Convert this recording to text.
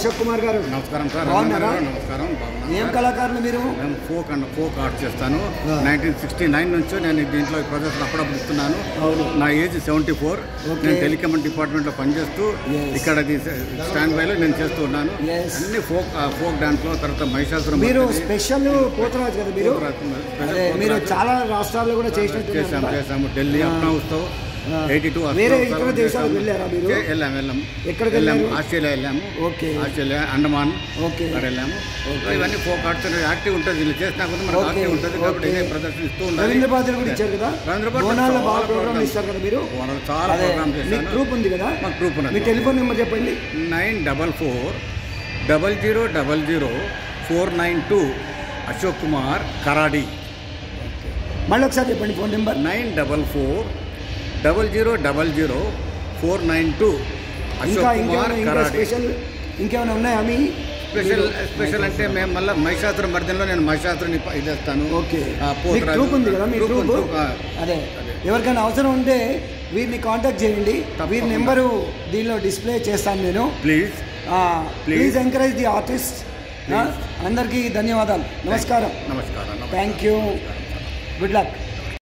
అశోక్ కుమార్ గారు నమస్కారం సార్. బాగున్నారా? నమస్కారం. ఏం కళాకారులు మీరు? నేను ఫోక్ ఆర్ట్ చేస్తాను. 1969 నుంచి నేను దీంట్లో ప్రదర్శన అప్పుడప్పుడు ఇస్తున్నాను. నా ఏజ్ 74. నేను టెలికమ్యూనికేషన్ డిపార్ట్మెంట్లో పనిచేస్తూ ఇక్కడ స్టాండ్ బైలో నేను చేస్తూ ఉన్నాను. అన్ని ఫోక్ డాన్స్లో తర్వాత మహిషాసురం. మీరు స్పెషల్ పోతరాజు కదా మీరు? మీరు చాలా రాష్ట్రాల్లో కూడా చేసాము. ఢిల్లీ అప్నా ఉత్సవ్ 82. వేరే ఇతర దేశాలకు వెళ్ళారా మీరు? వెళ్ళాము. ఎక్కడికి వెళ్ళాము? ఆస్ట్రేలియా వెళ్ళాము. ఓకే. ఆస్ట్రేలియా, అండమాన్ అక్కడ వెళ్ళాము. ఇవన్నీ ఫోక్ ఆర్ట్స్ యాక్టివ్ ఉంటుంది. వీళ్ళు చేసినా కూడా మనకు యాక్టివ్ ఉంటుంది కాబట్టి ప్రదర్శన ఇస్తూ ఉంటారు. రవీంద్ర పాత్ర కూడా ఇచ్చారు కదా? బోనాల బాగా ప్రోగ్రామ్ ఇస్తారు కదా మీరు? చాలా ప్రోగ్రామ్ చేస్తాను. గ్రూప్ ఉంది కదా? మాకు గ్రూప్ ఉంది. మీ టెలిఫోన్ నెంబర్ చెప్పండి. 944000492 అశోక్ కుమార్ కరాడి. మళ్ళీ ఒకసారి చెప్పండి phone number. 944000492 Ashok Kumar కరాడి. Special ఇంకేమైనా ఉన్నాయా మీ? స్పెషల్ అంటే మేము మళ్ళీ మహిషాసుర మర్దంలో నేను మహిషాసురుని ఇదేస్తాను. ఓకే. గ్రూప్ ఉంది కదా మీ గ్రూప్? అదే ఎవరికైనా అవసరం ఉంటే వీరిని కాంటాక్ట్ చేయండి. వీరి నెంబరు దీనిలో డిస్ప్లే చేస్తాను నేను. Please encourage the artist. అందరికీ ధన్యవాదాలు. నమస్కారం. నమస్కారం. Thank you. Good luck.